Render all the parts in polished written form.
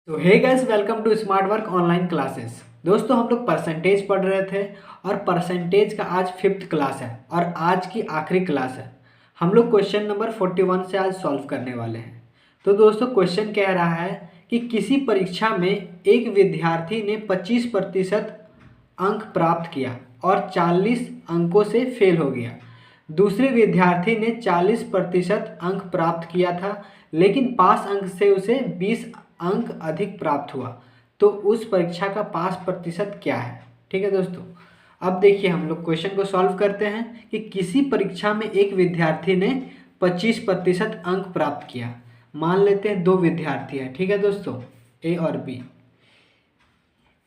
तो hey guys, welcome to smart work online classes. दोस्तों, हम लोग परसेंटेज पढ़ रहे थे और परसेंटेज का आज 5th क्लास है और आज की आखिरी क्लास है। हम लोग क्वेश्चन नंबर 41 से आज सॉल्व करने वाले हैं। तो दोस्तों, क्वेश्चन कह रहा है कि किसी परीक्षा में एक विद्यार्थी ने 25% अंक प्राप्त किया और 40 अंकों से फेल हो गया। दूसरे विद्यार्थी ने 40% अंक प्राप्त किया था, लेकिन पास अंक से उसे 20 अंक अधिक प्राप्त हुआ। तो उस परीक्षा का पास प्रतिशत क्या है? ठीक है दोस्तों, अब देखिए हम लोग क्वेश्चन को सॉल्व करते हैं कि किसी परीक्षा में एक विद्यार्थी ने 25% अंक प्राप्त किया। मान लेते हैं 2 विद्यार्थी हैं, ठीक है दोस्तों, ए और बी,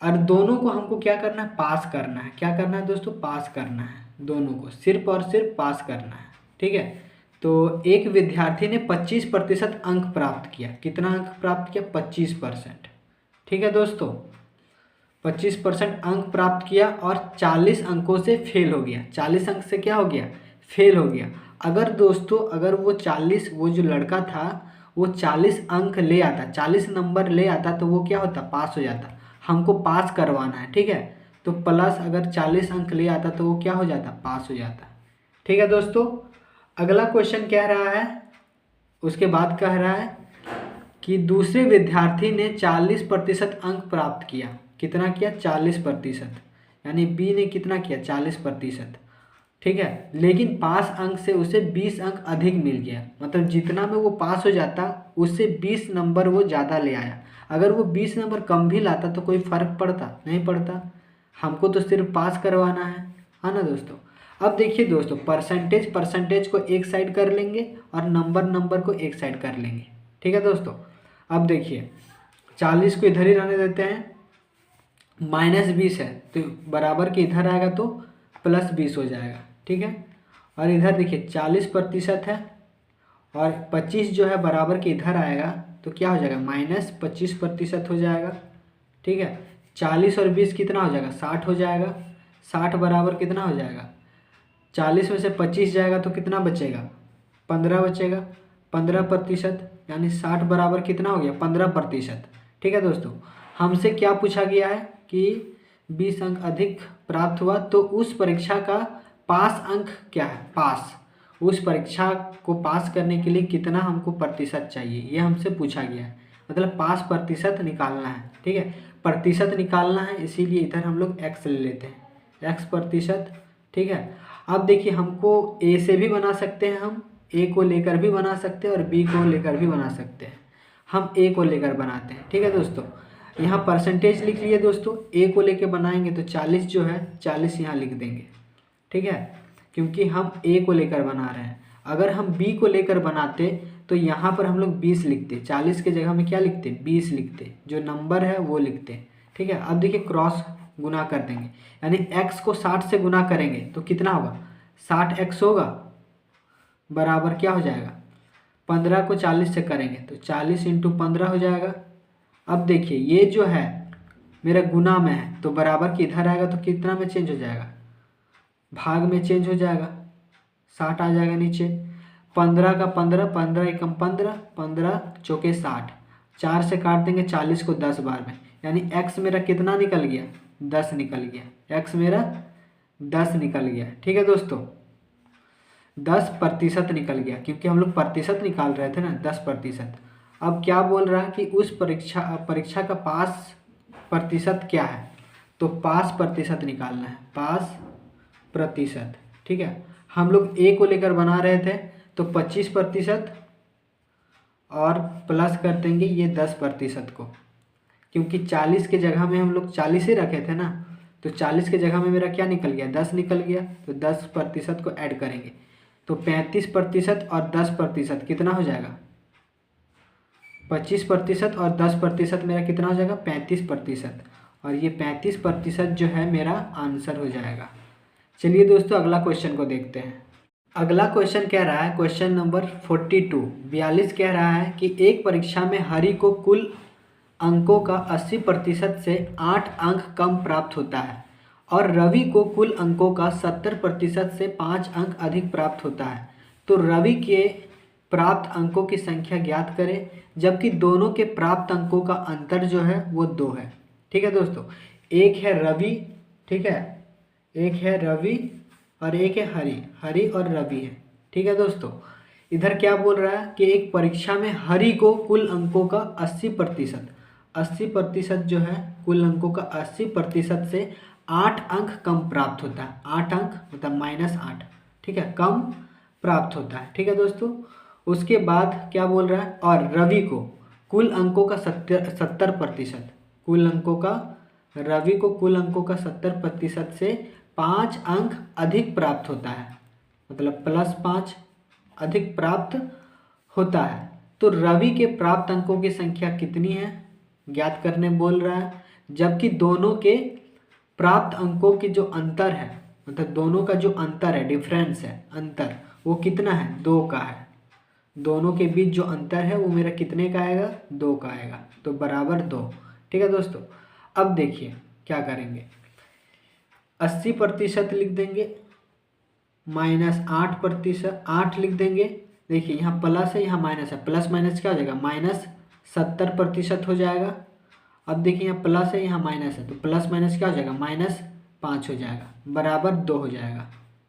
और दोनों को हमको क्या करना है? पास करना है। क्या करना है दोस्तों? पास करना है। दोनों को सिर्फ और सिर्फ पास करना है, ठीक है। तो एक विद्यार्थी ने 25% अंक प्राप्त किया। कितना अंक प्राप्त किया? 25%, ठीक है दोस्तों। 25% अंक प्राप्त किया और 40 अंकों से फेल हो गया। 40 अंक से क्या हो गया? फेल हो गया। अगर दोस्तों, अगर वो जो लड़का था वो 40 अंक ले आता, 40 नंबर ले आता, तो वो क्या होता? पास हो जाता। हमको पास करवाना है, ठीक है। तो प्लस अगर 40 अंक ले आता तो वो क्या हो जाता? पास हो जाता। ठीक है दोस्तों, अगला क्वेश्चन कह रहा है, उसके बाद कह रहा है कि दूसरे विद्यार्थी ने 40% अंक प्राप्त किया। कितना किया? 40%। यानी बी ने कितना किया? 40%, ठीक है। लेकिन पास अंक से उसे 20 अंक अधिक मिल गया। मतलब जितना में वो पास हो जाता उससे 20 नंबर वो ज़्यादा ले आया। अगर वो 20 नंबर कम भी लाता तो कोई फ़र्क पड़ता? नहीं पड़ता। हमको तो सिर्फ पास करवाना है ना दोस्तों। अब देखिए दोस्तों, परसेंटेज को एक साइड कर लेंगे और नंबर को एक साइड कर लेंगे, ठीक है दोस्तों। अब देखिए 40 को इधर ही रहने देते हैं, -20 है तो बराबर के इधर आएगा तो +20 हो जाएगा, ठीक है। और इधर देखिए 40% है और 25 जो है बराबर के इधर आएगा तो क्या हो जाएगा? -25% हो जाएगा, ठीक है। 40 और 20 कितना हो जाएगा? 60 हो जाएगा। 60 बराबर कितना हो जाएगा? 40 में से 25 जाएगा तो कितना बचेगा? 15 बचेगा। 15%, यानी 60 बराबर कितना हो गया? 15%, ठीक है दोस्तों। हमसे क्या पूछा गया है कि 20 अंक अधिक प्राप्त हुआ, तो उस परीक्षा का पास अंक क्या है? पास, उस परीक्षा को पास करने के लिए कितना हमको प्रतिशत चाहिए, ये हमसे पूछा गया है। मतलब पास प्रतिशत निकालना है, ठीक है। प्रतिशत निकालना है, इसीलिए इधर हम लोग x ले लेते हैं, x%, ठीक है। अब देखिए हमको a से भी बना सकते हैं, हम a को लेकर भी बना सकते हैं और b को लेकर भी बना सकते हैं। हम a को लेकर बनाते हैं, ठीक है दोस्तों। यहाँ परसेंटेज लिख लिए दोस्तों, a को लेकर बनाएंगे तो 40 जो है 40 यहाँ लिख देंगे, ठीक है, क्योंकि हम a को लेकर बना रहे हैं। अगर हम b को लेकर बनाते तो यहाँ पर हम लोग 20 लिखते, 40 के जगह में क्या लिखते? 20 लिखते, जो नंबर है वो लिखते, ठीक है। अब देखिए क्रॉस गुना कर देंगे, यानी x को 60 से गुना करेंगे तो कितना होगा? 60x होगा, बराबर क्या हो जाएगा? 15 को 40 से करेंगे तो 40 × 15 हो जाएगा। अब देखिए ये जो है मेरा गुना में है तो बराबर के इधर आएगा तो कितना में चेंज हो जाएगा? भाग में चेंज हो जाएगा, 60 आ जाएगा नीचे। 15 का 15, 15 एकम 15, 15 चौके 60, 4 से काट देंगे 40 को 10 बार में, यानी x मेरा कितना निकल गया? 10 निकल गया। x मेरा 10 निकल गया, ठीक है दोस्तों। 10% निकल गया, क्योंकि हम लोग प्रतिशत निकाल रहे थे ना, 10%। अब क्या बोल रहा है कि उस परीक्षा का पास प्रतिशत क्या है? तो पास प्रतिशत निकालना है, पास प्रतिशत, ठीक है। हम लोग a को लेकर बना रहे थे तो 25% और प्लस कर देंगे ये 10% को, क्योंकि 40 के जगह में हम लोग 40 ही रखे थे ना, तो 40 के जगह में मेरा क्या निकल गया? 10 निकल गया। तो 10% को ऐड करेंगे तो 35% और 10% कितना हो जाएगा? 25% और 10% मेरा कितना हो जाएगा? 35%, और ये 35% जो है मेरा आंसर हो जाएगा। चलिए दोस्तों अगला क्वेश्चन को देखते हैं। अगला क्वेश्चन कह रहा है, क्वेश्चन नंबर 42 कह रहा है कि एक परीक्षा में हरि को कुल अंकों का 80% से 8 अंक कम प्राप्त होता है और रवि को कुल अंकों का 70% से 5 अंक अधिक प्राप्त होता है। तो रवि के प्राप्त अंकों की संख्या ज्ञात करें, जबकि दोनों के प्राप्त अंकों का अंतर जो है वो 2 है। ठीक है दोस्तों, एक है रवि, ठीक है, एक है रवि और एक है हरि, हरि और रवि है। ठीक है दोस्तों, इधर क्या बोल रहा है कि एक परीक्षा में हरि को कुल अंकों का 80%, 80% जो है कुल अंकों का 80% से 8 अंक कम प्राप्त होता है। 8 अंक मतलब -8, ठीक है, कम प्राप्त होता है। ठीक है दोस्तों, उसके बाद क्या बोल रहा है, और रवि को कुल अंकों का 70%, कुल अंकों का, रवि को कुल अंकों का 70% से 5 अंक अधिक प्राप्त होता है, मतलब +5 अधिक प्राप्त होता है। तो रवि के प्राप्त अंकों की संख्या कितनी है ज्ञात करने बोल रहा है, जबकि दोनों के प्राप्त अंकों की जो अंतर है, मतलब दोनों का जो अंतर है, डिफरेंस है, अंतर, वो कितना है, 2 का है। दोनों के बीच जो अंतर है वो मेरा कितने का आएगा, 2 का आएगा, तो बराबर 2। ठीक है दोस्तों, अब देखिए क्या करेंगे, 80% लिख देंगे, -8%, 8 लिख देंगे। देखिए यहाँ प्लस है, यहाँ माइनस है, प्लस माइनस क्या हो जाएगा, -70% हो जाएगा। अब देखिए यहाँ प्लस है, यहाँ माइनस है, तो प्लस माइनस क्या हो जाएगा, -5 हो जाएगा, बराबर 2 हो जाएगा।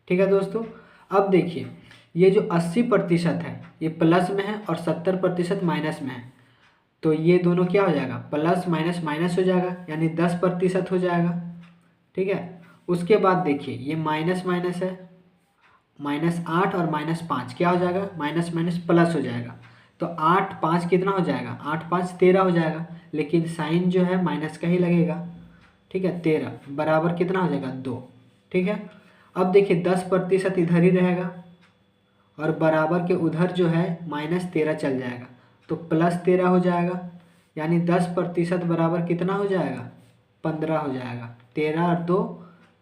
ठीक है दोस्तों, अब देखिए ये जो 80% है ये प्लस में है और 70% माइनस में है, तो ये दोनों क्या हो जाएगा, प्लस माइनस माइनस हो जाएगा, यानी 10% हो जाएगा। ठीक है, उसके बाद देखिए ये माइनस माइनस है, -8 और -5 क्या हो जाएगा, माइनस माइनस प्लस हो जाएगा, तो 8 5 कितना हो जाएगा, 8 5 13 हो जाएगा, लेकिन साइन जो है माइनस का ही लगेगा। ठीक है, 13 बराबर कितना हो जाएगा, 2। ठीक है, अब देखिए 10% इधर ही रहेगा और बराबर के उधर जो है -13 चल जाएगा, तो +13 हो जाएगा, यानी 10% बराबर कितना हो जाएगा, 15 हो जाएगा। 13 और 2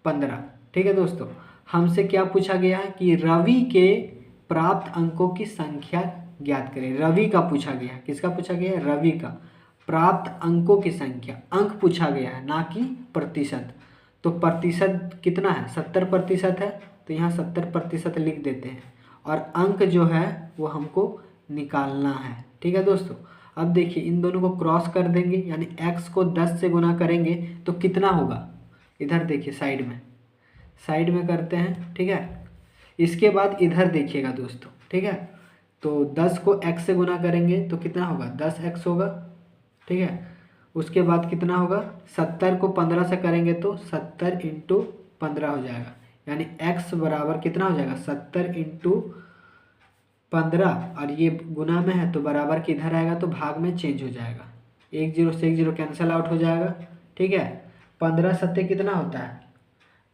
15। ठीक है दोस्तों, हमसे क्या पूछा गया है कि रवि के प्राप्त अंकों की संख्या ज्ञात करें। रवि का पूछा गया है, किसका पूछा गया है, रवि का प्राप्त अंकों की संख्या, अंक पूछा गया है ना कि प्रतिशत। तो प्रतिशत कितना है, 70% है, तो यहाँ 70% लिख देते हैं और अंक जो है वो हमको निकालना है। ठीक है दोस्तों, अब देखिए इन दोनों को क्रॉस कर देंगे, यानी x को 10 से गुना करेंगे तो कितना होगा, इधर देखिए साइड में करते हैं। ठीक है, इसके बाद इधर देखिएगा दोस्तों। ठीक है, तो 10 को x से गुना करेंगे तो कितना होगा, 10x होगा। ठीक है, उसके बाद कितना होगा, 70 को 15 से करेंगे तो 70 × 15 हो जाएगा, यानी x बराबर कितना हो जाएगा, 70 × 15, और ये गुना में है तो बराबर के इधर आएगा तो भाग में चेंज हो जाएगा, 1 0 से 1 0 कैंसिल आउट हो जाएगा। ठीक है, 15 सत्ते कितना होता है,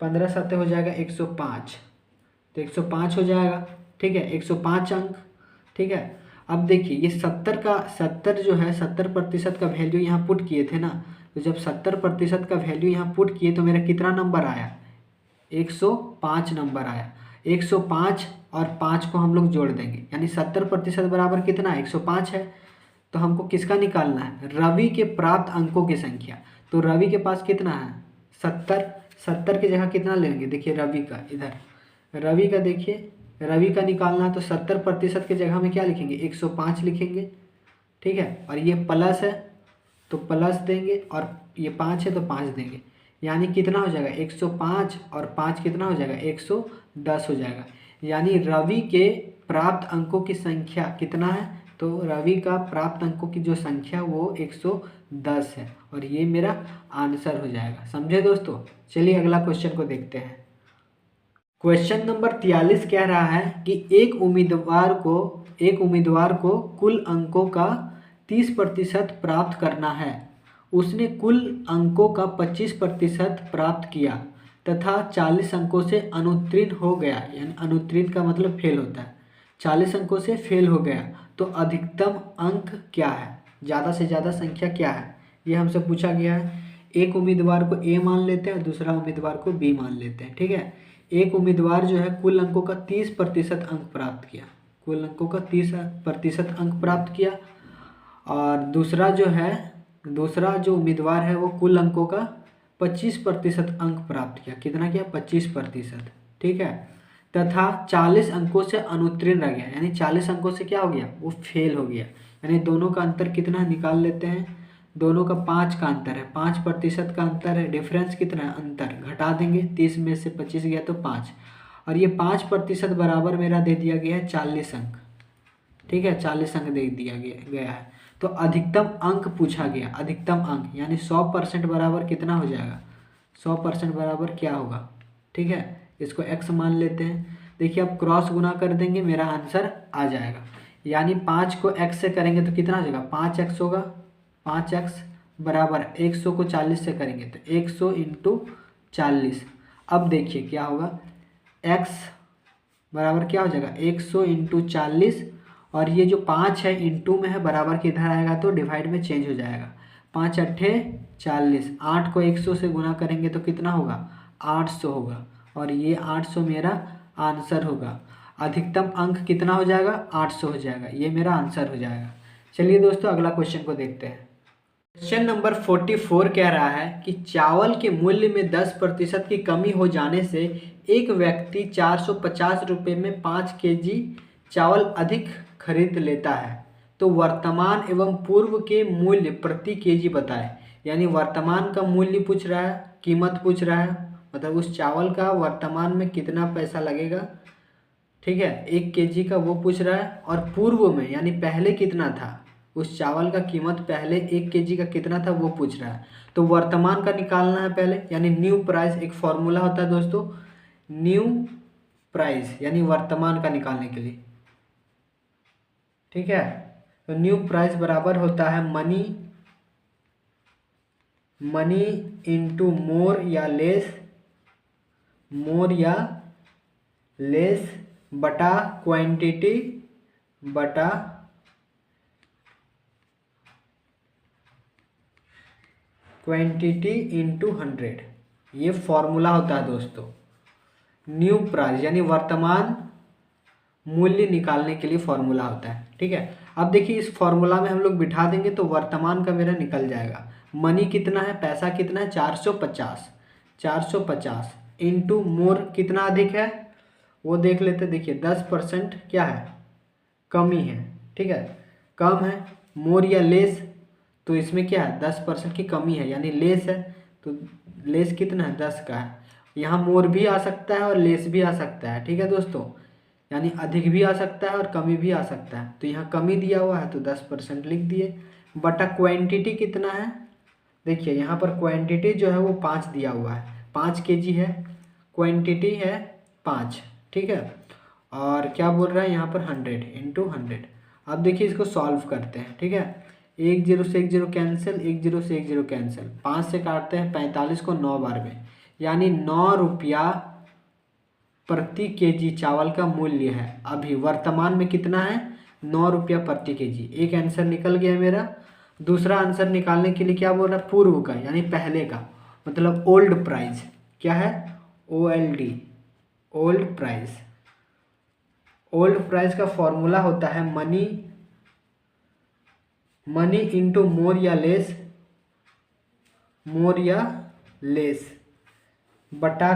15 सत्ते हो जाएगा 105, तो 105 हो जाएगा। ठीक है, 105 अंक। ठीक है, अब देखिए ये 70 जो है 70% का वैल्यू यहाँ पुट किए थे ना, तो जब 70% का वैल्यू यहाँ पुट किए तो मेरा कितना नंबर आया, 105 नंबर आया। 105 और 5 को हम लोग जोड़ देंगे, यानी 70% बराबर कितना है, 105 है। तो हमको किसका निकालना है, रवि के प्राप्त अंकों की संख्या। तो रवि के पास कितना है, 70 की जगह कितना लेंगे, देखिए रवि का, इधर रवि का देखिए, रवि का निकालना है तो 70% की जगह में क्या लिखेंगे, 105 लिखेंगे। ठीक है, और ये प्लस है तो प्लस देंगे, और ये 5 है तो 5 देंगे, यानी कितना हो जाएगा, 105 और 5 कितना हो जाएगा, 110 हो जाएगा। यानी रवि के प्राप्त अंकों की संख्या कितना है, तो रवि का प्राप्त अंकों की जो संख्या वो 110 है, और ये मेरा आंसर हो जाएगा। समझे दोस्तों, चलिए अगला क्वेश्चन को देखते हैं। क्वेश्चन नंबर 43 कह रहा है कि एक उम्मीदवार को कुल अंकों का 30% प्राप्त करना है। उसने कुल अंकों का 25% प्राप्त किया तथा 40 अंकों से अनुत्तीर्ण हो गया, यानी अनुत्तीर्ण का मतलब फेल होता है, 40 अंकों से फेल हो गया, तो अधिकतम अंक क्या है, ज़्यादा से ज़्यादा संख्या क्या है, ये हमसे पूछा गया है। एक उम्मीदवार को ए मान लेते हैं, दूसरा उम्मीदवार को बी मान लेते हैं। ठीक है, एक उम्मीदवार जो है कुल अंकों का 30% अंक प्राप्त किया, कुल अंकों का 30% अंक प्राप्त किया, और दूसरा जो उम्मीदवार है वो कुल अंकों का 25% अंक प्राप्त किया। कितना किया, 25%। ठीक है, तथा 40 अंकों से अनुत्तीर्ण रह गया, यानी 40 अंकों से क्या हो गया, वो फेल हो गया। यानी दोनों का अंतर कितना निकाल लेते हैं, दोनों का 5 का अंतर है, 5% का अंतर है, डिफरेंस कितना है, अंतर घटा देंगे, 30 में से 25 गया तो 5, और ये 5% बराबर मेरा दे दिया गया है 40 अंक। ठीक है, 40 अंक दे दिया गया है। तो अधिकतम अंक पूछा गया, अधिकतम अंक यानी 100% बराबर कितना हो जाएगा, 100% बराबर क्या होगा। ठीक है, इसको x मान लेते हैं। देखिए अब क्रॉस गुना कर देंगे, मेरा आंसर आ जाएगा। यानी 5 को x से करेंगे तो कितना हो जाएगा, 5x होगा। 5x बराबर 100 को 40 से करेंगे तो 100 इंटू 40। अब देखिए क्या होगा, x बराबर क्या हो जाएगा, 100 इंटू 40, और ये जो 5 है इंटू में है, बराबर के इधर आएगा तो डिवाइड में चेंज हो जाएगा। 5 अट्ठे 40, 8 को 100 से गुना करेंगे तो कितना होगा, 800 होगा, और ये 800 मेरा आंसर होगा। अधिकतम अंक कितना हो जाएगा, 800 हो जाएगा, ये मेरा आंसर हो जाएगा। चलिए दोस्तों अगला क्वेश्चन को देखते हैं। क्वेश्चन नंबर 44 कह रहा है कि चावल के मूल्य में 10% की कमी हो जाने से एक व्यक्ति 450 रुपये में 5 केजी चावल अधिक खरीद लेता है, तो वर्तमान एवं पूर्व के मूल्य प्रति केजी बताएं। यानी वर्तमान का मूल्य पूछ रहा है, कीमत पूछ रहा है, मतलब उस चावल का वर्तमान में कितना पैसा लगेगा। ठीक है, 1 केजी का वो पूछ रहा है, और पूर्व में यानी पहले कितना था, उस चावल का कीमत पहले 1 केजी का कितना था वो पूछ रहा है। तो वर्तमान का निकालना है पहले, यानी न्यू प्राइस, एक फॉर्मूला होता है दोस्तों, न्यू प्राइस यानी वर्तमान का निकालने के लिए। ठीक है, तो न्यू प्राइस बराबर होता है मनी इंटू मोर या लेस बटा क्वांटिटी बटा क्वांटिटी इंटू 100। ये फॉर्मूला होता है दोस्तों, न्यू प्राइस यानी वर्तमान मूल्य निकालने के लिए फॉर्मूला होता है। ठीक है, अब देखिए इस फॉर्मूला में हम लोग बिठा देंगे तो वर्तमान का मेरा निकल जाएगा। मनी कितना है, पैसा कितना है, 450 इंटू मोर कितना अधिक है वो देख लेते। देखिए 10% क्या है, कमी है। ठीक है, कम है। मोर या लेस, तो इसमें क्या है, 10% की कमी है, यानी लेस है, तो लेस कितना है, 10 का है। यहाँ मोर भी आ सकता है और लेस भी आ सकता है। ठीक है दोस्तों, यानी अधिक भी आ सकता है और कमी भी आ सकता है। तो यहाँ कमी दिया हुआ है तो 10% लिख दिए, बटा क्वांटिटी कितना है। देखिए यहाँ पर क्वांटिटी जो है वो 5 दिया हुआ है, 5 केजी है, क्वांटिटी है 5। ठीक है, और क्या बोल रहा है यहाँ पर 100 इंटू 100। अब देखिए इसको सॉल्व करते हैं। ठीक है, 1 0 से 1 0 कैंसिल, 1 0 से 1 0 कैंसिल, 5 से काटते हैं 45 को 9 बार में, यानी 9 रुपया प्रति केजी चावल का मूल्य है। अभी वर्तमान में कितना है, 9 रुपया प्रति केजी। एक आंसर निकल गया मेरा। दूसरा आंसर निकालने के लिए क्या बोल रहा है, पूर्व का यानी पहले का, मतलब ओल्ड प्राइस। क्या है, OLD, old price. Old price का फॉर्मूला होता है मनी इंटू मोर या लेस बटा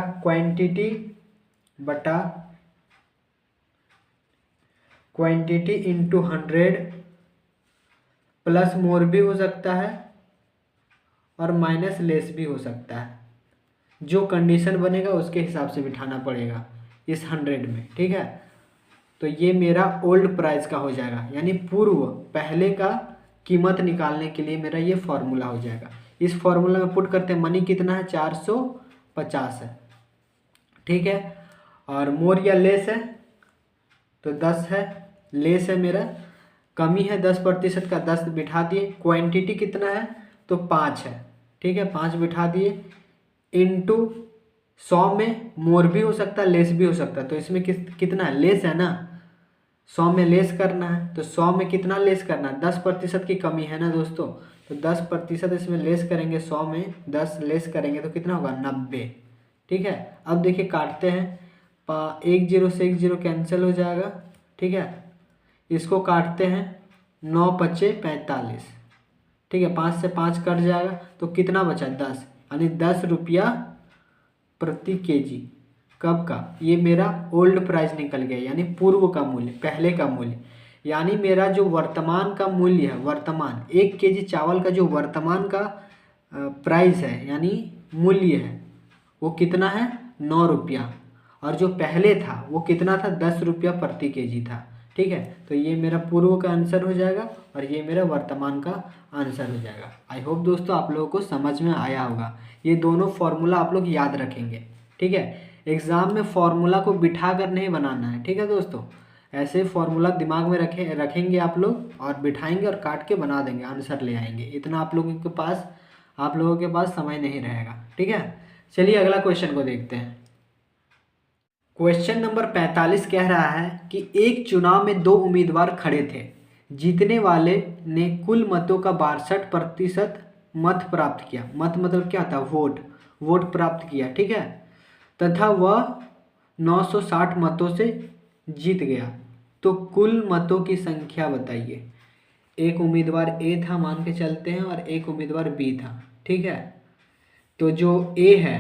क्वांटिटी इंटू 100, प्लस मोर भी हो सकता है और माइनस लेस भी हो सकता है। जो कंडीशन बनेगा उसके हिसाब से बिठाना पड़ेगा इस 100 में। ठीक है, तो ये मेरा ओल्ड प्राइस का हो जाएगा, यानी पूर्व पहले का कीमत निकालने के लिए मेरा ये फॉर्मूला हो जाएगा। इस फॉर्मूला में पुट करते हैं, मनी कितना है, 450 है। ठीक है, और मोर या लेस है तो 10 है, लेस है मेरा, कमी है 10% का, 10 बिठा दिए। क्वांटिटी कितना है तो 5 है। ठीक है, 5 बिठा दिए, इंटू 100 में मोर भी हो सकता है, लेस भी हो सकता है। तो इसमें कितना है, लेस है ना, 100 में लेस करना है, तो 100 में कितना लेस करना है, 10% की कमी है ना दोस्तों, तो 10% इसमें लेस करेंगे, 100 में 10 लेस करेंगे तो कितना होगा, 90। ठीक है, अब देखिए काटते हैं, 1 0 से 1 0 कैंसिल हो जाएगा। ठीक है, इसको काटते हैं, 9 पचे 45। ठीक है, 5 से 5 कट जाएगा तो कितना बचा, 10, यानी 10 रुपया प्रति केजी। कब का, ये मेरा ओल्ड प्राइस निकल गया यानी पूर्व का मूल्य, पहले का मूल्य। यानी मेरा जो वर्तमान का मूल्य है, वर्तमान 1 kg चावल का जो वर्तमान का प्राइस है यानी मूल्य है वो कितना है, 9 रुपया। और जो पहले था वो कितना था, 10 रुपया प्रति केजी था। ठीक है, तो ये मेरा पूर्व का आंसर हो जाएगा और ये मेरा वर्तमान का आंसर हो जाएगा। आई होप दोस्तों आप लोगों को समझ में आया होगा। ये दोनों फॉर्मूला आप लोग याद रखेंगे। ठीक है, एग्ज़ाम में फॉर्मूला को बिठा कर नहीं बनाना है। ठीक है दोस्तों, ऐसे फॉर्मूला दिमाग में रखेंगे आप लोग और बिठाएंगे और काट के बना देंगे, आंसर ले आएंगे। इतना आप लोगों के पास समय नहीं रहेगा। ठीक है, चलिए अगला क्वेश्चन को देखते हैं। क्वेश्चन नंबर 45 कह रहा है कि एक चुनाव में 2 उम्मीदवार खड़े थे। जीतने वाले ने कुल मतों का 62% मत प्राप्त किया। मत मतलब क्या था, वोट प्राप्त किया। ठीक है, तथा वह 960 मतों से जीत गया। तो कुल मतों की संख्या बताइए। एक उम्मीदवार ए था मान के चलते हैं और एक उम्मीदवार बी था। ठीक है, तो जो ए है,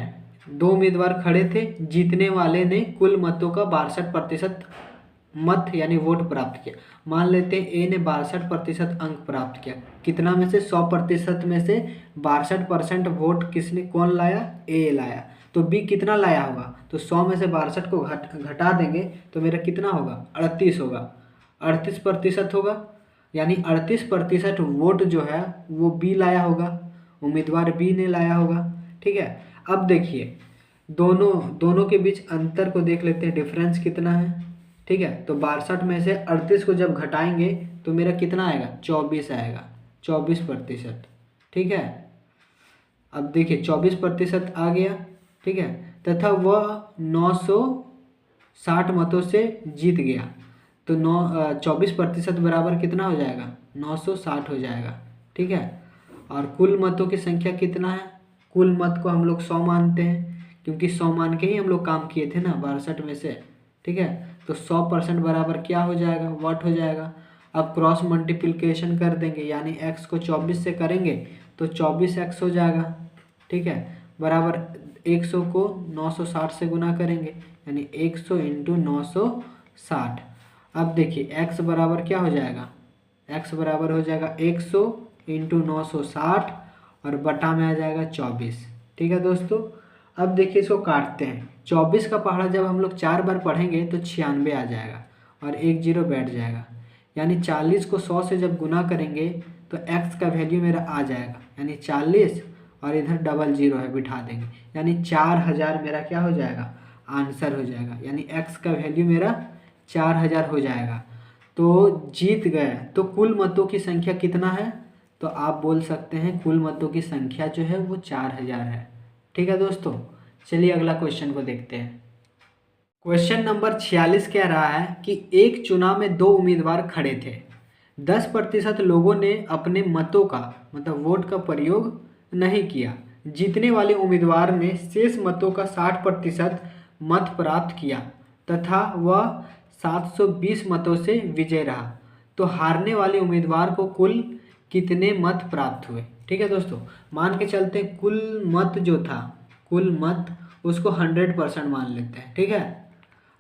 2 उम्मीदवार खड़े थे, जीतने वाले ने कुल मतों का 62% मत यानी वोट प्राप्त किया। मान लेते हैं ए ने 62% अंक प्राप्त किया। कितना में से, 100% में से 62% वोट कौन लाया, ए लाया। तो बी कितना लाया होगा, तो 100 में से 62 को घटा देंगे तो मेरा कितना होगा, 38 होगा। 38% होगा यानी 38% वोट जो है वो बी लाया होगा, उम्मीदवार बी ने लाया होगा। ठीक है, अब देखिए दोनों के बीच अंतर को देख लेते हैं, डिफरेंस कितना है। ठीक है, तो 62 में से 38 को जब घटाएंगे तो मेरा कितना आएगा, 24 आएगा, 24%। ठीक है, अब देखिए 24% आ गया। ठीक है, तथा वह 960 मतों से जीत गया। तो 24% बराबर कितना हो जाएगा, 960 हो जाएगा। ठीक है, और कुल मतों की संख्या कितना है, कुल मत को हम लोग 100 मानते हैं क्योंकि 100 मान के ही हम लोग काम किए थे ना 62 में से। ठीक है, तो 100% बराबर क्या हो जाएगा, वाट हो जाएगा। अब क्रॉस मल्टीप्लिकेशन कर देंगे यानी x को 24 से करेंगे तो 24x हो जाएगा। ठीक है, बराबर 100 को 960 से गुना करेंगे यानी 100 इंटू 960। अब देखिए x बराबर क्या हो जाएगा, x बराबर हो जाएगा 100 इंटू 960 और बटा में आ जाएगा 24। ठीक है दोस्तों, अब देखिए इसको काटते हैं। 24 का पहाड़ा जब हम लोग 4 बार पढ़ेंगे तो 96 आ जाएगा और 1 0 बैठ जाएगा। यानी 40 को 100 से जब गुना करेंगे तो x का वैल्यू मेरा आ जाएगा यानी 40 और इधर डबल 0 है बिठा देंगे यानी 4000 मेरा क्या हो जाएगा, आंसर हो जाएगा। यानी x का वैल्यू मेरा 4000 हो जाएगा। तो जीत गए। तो कुल मतों की संख्या कितना है, तो आप बोल सकते हैं कुल मतों की संख्या जो है वो 4000 है। ठीक है दोस्तों, चलिए अगला क्वेश्चन को देखते हैं। क्वेश्चन नंबर 46 कह रहा है कि एक चुनाव में 2 उम्मीदवार खड़े थे। 10% लोगों ने अपने मतों का मतलब वोट का प्रयोग नहीं किया। जीतने वाले उम्मीदवार ने शेष मतों का 60% मत प्राप्त किया तथा वह 720 मतों से विजय रहा। तो हारने वाले उम्मीदवार को कुल कितने मत प्राप्त हुए। ठीक है दोस्तों, मान के चलते हैं कुल मत जो था, कुल मत उसको 100% मान लेते हैं। ठीक है,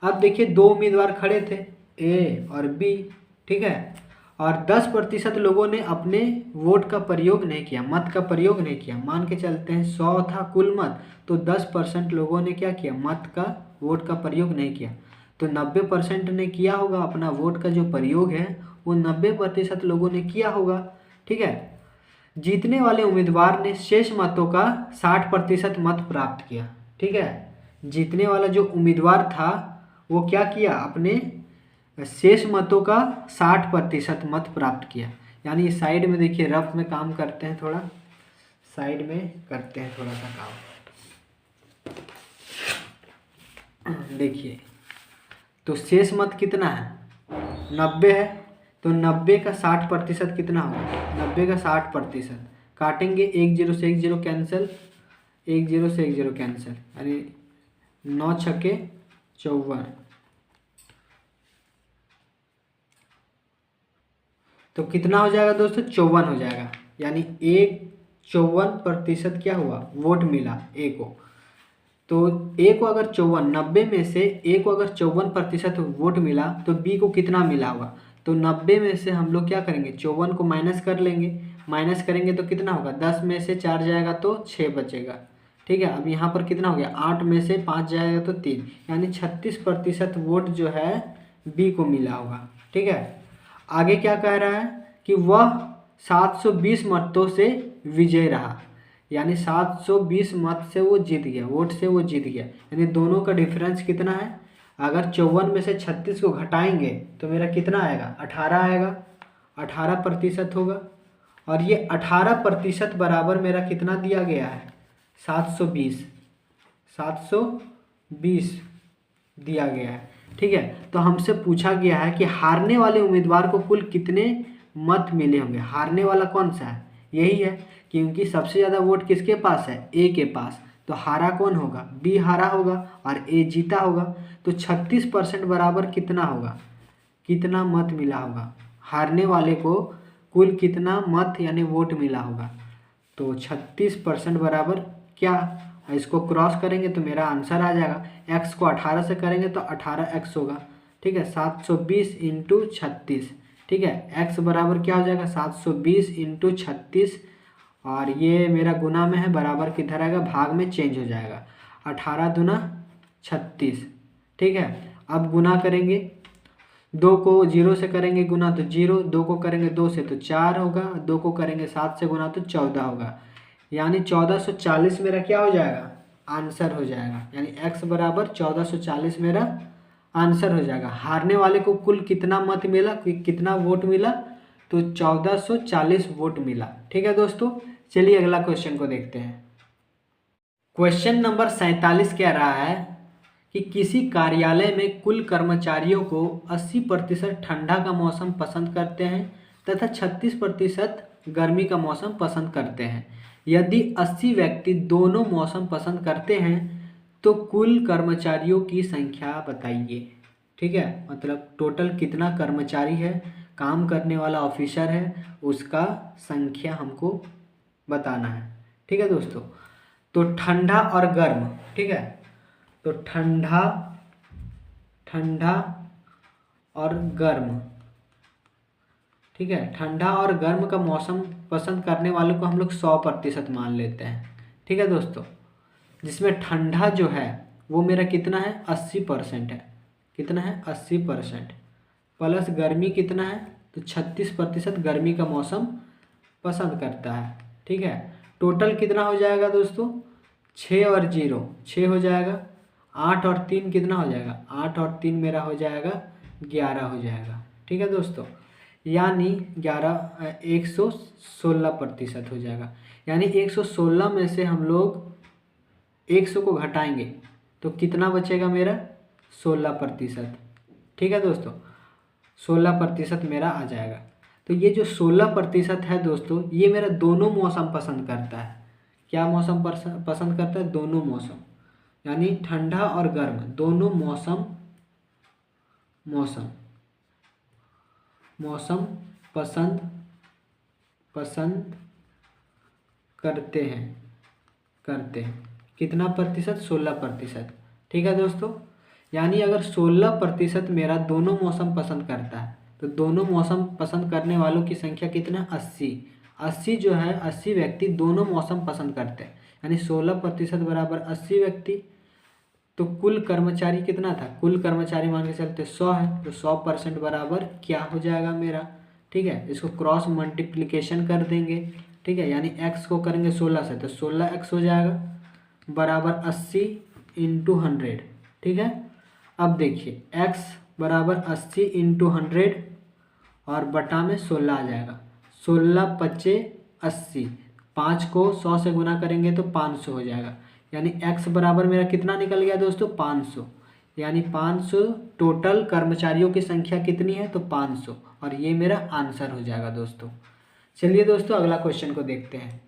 अब देखिए 2 उम्मीदवार खड़े थे ए और बी। ठीक है, और 10% लोगों ने अपने वोट का प्रयोग नहीं किया, मत का प्रयोग नहीं किया। मान के चलते हैं 100 था कुल मत, तो 10% लोगों ने क्या किया, मत का वोट का प्रयोग नहीं किया। तो 90% ने किया होगा, अपना वोट का जो प्रयोग है वो 90% लोगों ने किया होगा। ठीक है, जीतने वाले उम्मीदवार ने शेष मतों का 60% मत प्राप्त किया। ठीक है, जीतने वाला जो उम्मीदवार था वो क्या किया, अपने शेष मतों का 60% मत प्राप्त किया। यानी साइड में देखिए रफ में काम करते हैं, थोड़ा साइड में करते हैं थोड़ा सा काम। देखिए तो शेष मत कितना है, 90 है। तो 90 का 60% कितना होगा, 90 का 60% काटेंगे, 1 0 से 1 0 कैंसिल, 1 0 से 1 0 कैंसिल, यानी 9 छक्के 54। तो कितना हो जाएगा दोस्तों, 54 हो जाएगा। यानी 54% क्या हुआ, वोट मिला ए को। तो ए को अगर 90 में से ए को अगर 54% वोट मिला तो बी को कितना मिला होगा। तो 90 में से हम लोग क्या करेंगे, 54 को माइनस कर लेंगे। माइनस करेंगे तो कितना होगा, 10 में से 4 जाएगा तो 6 बचेगा। ठीक है, अब यहाँ पर कितना हो गया, 8 में से 5 जाएगा तो 3, यानी 36% वोट जो है बी को मिला होगा। ठीक है, आगे क्या कह रहा है कि वह 720 मतों से विजय रहा, यानी 720 मत से वो जीत गया, वोट से वो जीत गया। यानी दोनों का डिफरेंस कितना है, अगर 54 में से 36 को घटाएंगे तो मेरा कितना आएगा, 18 आएगा, 18% होगा। और ये 18% बराबर मेरा कितना दिया गया है, 720 दिया गया है। ठीक है, तो हमसे पूछा गया है कि हारने वाले उम्मीदवार को कुल कितने मत मिले होंगे। हारने वाला कौन सा है, यही है, क्योंकि सबसे ज़्यादा वोट किसके पास है, ए के पास। तो हारा कौन होगा, बी हारा होगा और ए जीता होगा। तो 36% बराबर कितना होगा, कितना मत मिला होगा, हारने वाले को कुल कितना मत यानी वोट मिला होगा। तो 36% बराबर क्या, इसको क्रॉस करेंगे तो मेरा आंसर आ जाएगा। x को 18 से करेंगे तो 18x होगा। ठीक है, 720 इंटू 36। ठीक है, x बराबर क्या हो जाएगा, 720 इंटू 36, और ये मेरा गुना में है, बराबर किधर आएगा, भाग में चेंज हो जाएगा। 18 दूना 36। ठीक है, अब गुना करेंगे, 2 को 0 से करेंगे गुना तो 0, 2 को करेंगे 2 से तो 4 होगा, 2 को करेंगे 7 से गुना तो 14 होगा, यानी 1440 मेरा क्या हो जाएगा, आंसर हो जाएगा। यानी x बराबर 1440 मेरा आंसर हो जाएगा। हारने वाले को कुल कितना मत मिला, कितना वोट मिला, तो 1440 वोट मिला। ठीक है दोस्तों, चलिए अगला क्वेश्चन को देखते हैं। क्वेश्चन नंबर 47 कह रहा है कि किसी कार्यालय में कुल कर्मचारियों को 80% ठंडा का मौसम पसंद करते हैं तथा 36% गर्मी का मौसम पसंद करते हैं। यदि 80 व्यक्ति दोनों मौसम पसंद करते हैं तो कुल कर्मचारियों की संख्या बताइए। ठीक है, मतलब टोटल कितना कर्मचारी है, काम करने वाला ऑफिसर है, उसका संख्या हमको बताना है। ठीक है दोस्तों, तो ठंडा और गर्म, ठीक है, तो ठंडा और गर्म, ठीक है, ठंडा और गर्म का मौसम पसंद करने वालों को हम लोग 100% मान लेते हैं। ठीक है दोस्तों, जिसमें ठंडा जो है वो मेरा कितना है, 80% है। कितना है, 80%, प्लस गर्मी कितना है, तो 36% गर्मी का मौसम पसंद करता है। ठीक है, टोटल कितना हो जाएगा दोस्तों, 6 और 0 6 हो जाएगा, 8 और 3 कितना हो जाएगा, 8 और 3 मेरा हो जाएगा 11 हो जाएगा। ठीक है दोस्तों, यानी 116% हो जाएगा। यानी 116 में से हम लोग 100 को घटाएंगे तो कितना बचेगा मेरा, 16%। ठीक है दोस्तों, 16% मेरा आ जाएगा। तो ये जो 16% है दोस्तों, ये मेरा दोनों मौसम पसंद करता है। क्या मौसम पसंद करता है, दोनों मौसम, यानी ठंडा और गर्म दोनों मौसम पसंद करते हैं। कितना प्रतिशत, 16%। ठीक है दोस्तों, यानी अगर 16% मेरा दोनों मौसम पसंद करता है तो दोनों मौसम पसंद करने वालों की संख्या कितना, 80 जो है, 80 व्यक्ति दोनों मौसम पसंद करते हैं। यानी 16% बराबर 80 व्यक्ति। तो कुल कर्मचारी कितना था, कुल कर्मचारी मान के चलते 100 है, तो 100% बराबर क्या हो जाएगा मेरा। ठीक है, इसको क्रॉस मल्टीप्लिकेशन कर देंगे। ठीक है, यानी x को करेंगे 16 से तो 16x हो जाएगा, बराबर 80 इंटू 100। ठीक है, अब देखिए x बराबर 80 इंटू 100 और बटा में 16 आ जाएगा। 16 पच्चे 80, 5 को 100 से गुना करेंगे तो 500 हो जाएगा। यानी x बराबर मेरा कितना निकल गया दोस्तों, 500। यानी 500 टोटल कर्मचारियों की संख्या कितनी है, तो 500, और ये मेरा आंसर हो जाएगा दोस्तों। चलिए दोस्तों अगला क्वेश्चन को देखते हैं।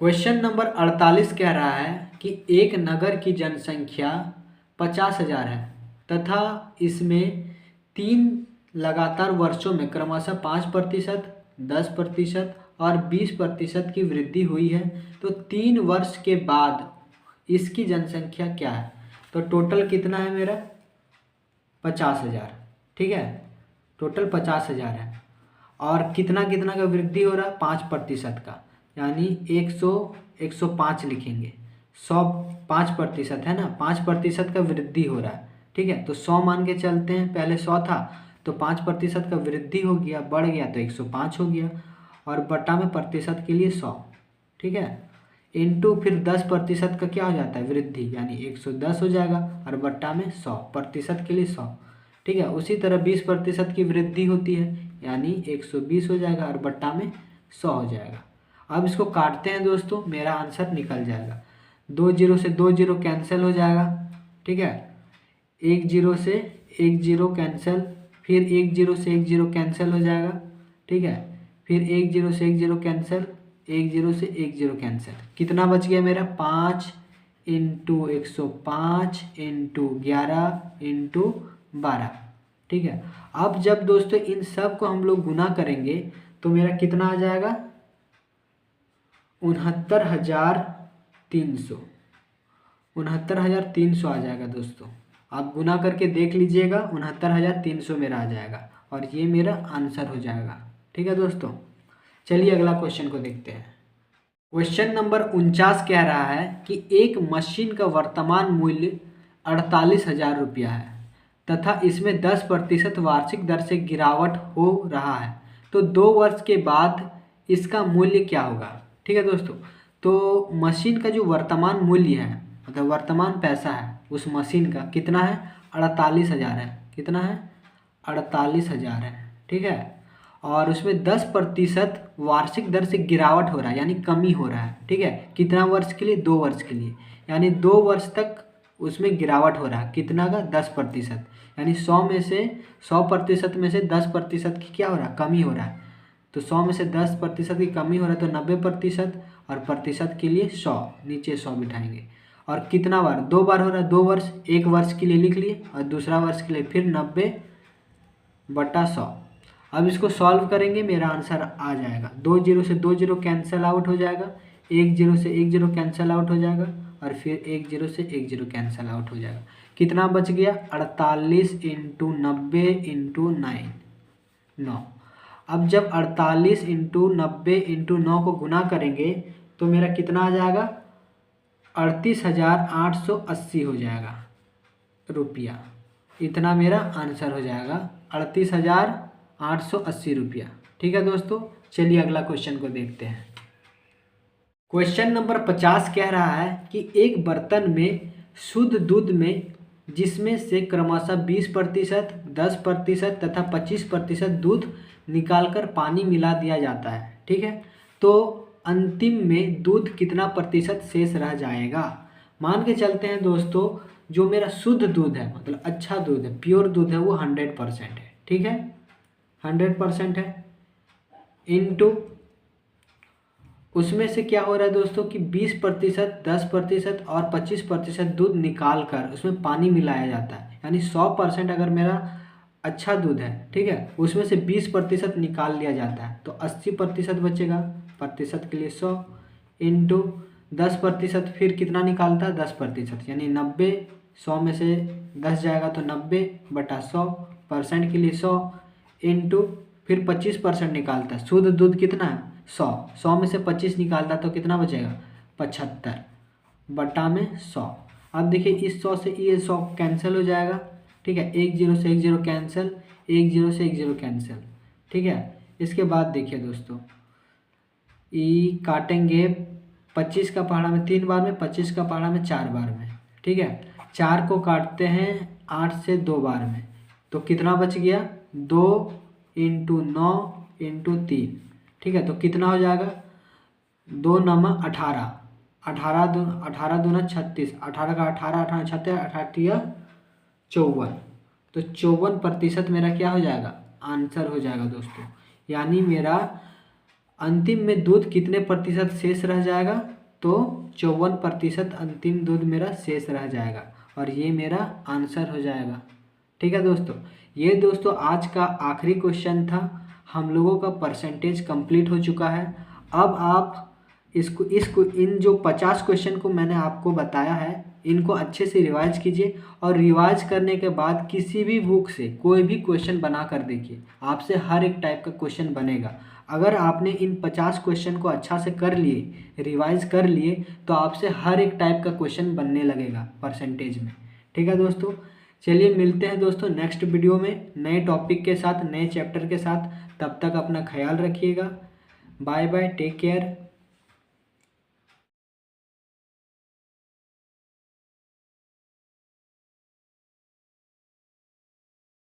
क्वेश्चन नंबर 48 कह रहा है कि एक नगर की जनसंख्या 50,000 है तथा इसमें 3 लगातार वर्षों में क्रमशः 5%, 10% और 20% की वृद्धि हुई है। तो 3 वर्ष के बाद इसकी जनसंख्या क्या है। तो टोटल कितना है मेरा 50,000, ठीक है, टोटल 50,000 है। और कितना कितना का वृद्धि हो रहा है 5% का, यानी 105 लिखेंगे। 100 5% है ना, 5% का वृद्धि हो रहा है, ठीक है। तो 100 मान के चलते हैं, पहले 100 था तो 5% का वृद्धि हो गया, बढ़ गया तो 105 हो गया, और बटा में प्रतिशत के लिए 100, ठीक है। इंटू फिर 10% का क्या हो जाता है वृद्धि, यानी 110 हो जाएगा, और बट्टा में 100 प्रतिशत के लिए 100, ठीक है। उसी तरह 20% की वृद्धि होती है, यानी 120 हो जाएगा, और बट्टा में 100 हो जाएगा। अब इसको काटते हैं दोस्तों, मेरा आंसर निकल जाएगा। 2 जीरो से 2 जीरो कैंसिल हो जाएगा, ठीक है। 1 जीरो से 1 जीरो कैंसिल, फिर 1 जीरो से 1 जीरो कैंसिल हो जाएगा, ठीक है। फिर 1 जीरो से 1 जीरो कैंसिल, 1 जीरो से 1 जीरो कैंसिल, कितना बच गया मेरा 5 इंटू 105 इंटू 11 इंटू 12, ठीक है। अब जब दोस्तों इन सब को हम लोग गुना करेंगे तो मेरा कितना आ जाएगा 69,300, 69,300 आ जाएगा दोस्तों। आप गुना करके देख लीजिएगा, 69,300 मेरा आ जाएगा, और ये मेरा आंसर हो जाएगा, ठीक है दोस्तों। चलिए अगला क्वेश्चन को देखते हैं। क्वेश्चन नंबर 49 कह रहा है कि एक मशीन का वर्तमान मूल्य 48,000 रुपया है तथा इसमें 10% वार्षिक दर से गिरावट हो रहा है, तो 2 वर्ष के बाद इसका मूल्य क्या होगा, ठीक है दोस्तों। तो मशीन का जो वर्तमान मूल्य है, मतलब वर्तमान पैसा है उस मशीन का, कितना है 48,000 है, कितना है 48,000 है, ठीक है। और उसमें 10% वार्षिक दर से गिरावट हो रहा है, यानी कमी हो रहा है, ठीक है। कितना वर्ष के लिए 2 वर्ष के लिए, यानी 2 वर्ष तक उसमें गिरावट हो रहा है, कितना का 10%, यानी 100 में से 100% में से 10% की क्या हो रहा है कमी हो रहा है। तो 100 में से 10% की कमी हो रहा है तो 90%, और प्रतिशत के लिए 100, नीचे 100 बिठाएंगे। और कितना बार 2 बार हो रहा है 2 वर्ष, 1 वर्ष के लिए लिख लिए और दूसरा वर्ष के लिए फिर 90/100। अब इसको सॉल्व करेंगे, मेरा आंसर आ जाएगा। 2 जीरो से 2 जीरो कैंसिल आउट हो जाएगा, 1 जीरो से 1 जीरो कैंसिल आउट हो जाएगा, और फिर 1 जीरो से 1 जीरो कैंसिल आउट हो जाएगा। कितना बच गया 48 इंटू 90 इंटू 9। अब जब 48 इंटू 90 इंटू 9 को गुना करेंगे तो मेरा कितना आ जाएगा 38,880 हो जाएगा रुपया। इतना मेरा आंसर हो जाएगा 38,880 रुपया, ठीक है दोस्तों। चलिए अगला क्वेश्चन को देखते हैं। क्वेश्चन नंबर 50 कह रहा है कि एक बर्तन में शुद्ध दूध में जिसमें से क्रमशः 20%, 10% तथा 25% दूध निकालकर पानी मिला दिया जाता है, ठीक है। तो अंतिम में दूध कितना प्रतिशत शेष रह जाएगा। मान के चलते हैं दोस्तों, जो मेरा शुद्ध दूध है, मतलब अच्छा दूध है, प्योर दूध है, वो 100% है, ठीक है, 100% है। इनटू उसमें से क्या हो रहा है दोस्तों कि 20%, 10% और 25% दूध निकाल कर उसमें पानी मिलाया जाता है, यानी 100% अगर मेरा अच्छा दूध है, ठीक है, उसमें से 20% निकाल लिया जाता है तो 80% बचेगा, प्रतिशत के लिए 100 इंटू 10%, फिर कितना निकालता है 10%, यानी 90, 100 में से 10 जाएगा तो 90/100, परसेंट के लिए 100 इंटू फिर 25% निकालता है। शुद्ध दूध कितना है 100 में से 25 निकालता तो कितना बचेगा 75 में 100। अब देखिए इस 100 से ये 100 कैंसिल हो जाएगा, ठीक है, 1 जीरो से 1 जीरो कैंसिल, 1 जीरो से 1 जीरो कैंसिल, ठीक है। इसके बाद देखिए दोस्तों, ई काटेंगे 25 का पहाड़ा में 3 बार में, 25 का पहाड़ा में 4 बार में, ठीक है। 4 को काटते हैं 8 से 2 बार में, तो कितना बच गया 2 इंटू 9 इंटू 3, ठीक है। तो कितना हो जाएगा 2 9 18, 18 दूना 36, 18 का 18, 18 36, 18 54, तो 54% मेरा क्या हो जाएगा आंसर हो जाएगा दोस्तों। यानी मेरा अंतिम में दूध कितने प्रतिशत शेष रह जाएगा, तो 54% अंतिम दूध मेरा शेष रह जाएगा, और ये मेरा आंसर हो जाएगा, ठीक है दोस्तों। ये दोस्तों आज का आखिरी क्वेश्चन था। हम लोगों का परसेंटेज कंप्लीट हो चुका है। अब आप इसको इन जो 50 क्वेश्चन को मैंने आपको बताया है, इनको अच्छे से रिवाइज कीजिए और रिवाइज करने के बाद किसी भी बुक से कोई भी क्वेश्चन बना कर देखिए, आपसे हर एक टाइप का क्वेश्चन बनेगा। अगर आपने इन 50 क्वेश्चन को अच्छा से कर लिए, रिवाइज कर लिए, तो आपसे हर एक टाइप का क्वेश्चन बनने लगेगा परसेंटेज में। ठीक है दोस्तों, चलिए मिलते हैं दोस्तों नेक्स्ट वीडियो में नए टॉपिक के साथ, नए चैप्टर के साथ। तब तक अपना ख्याल रखिएगा। Bye bye, take care.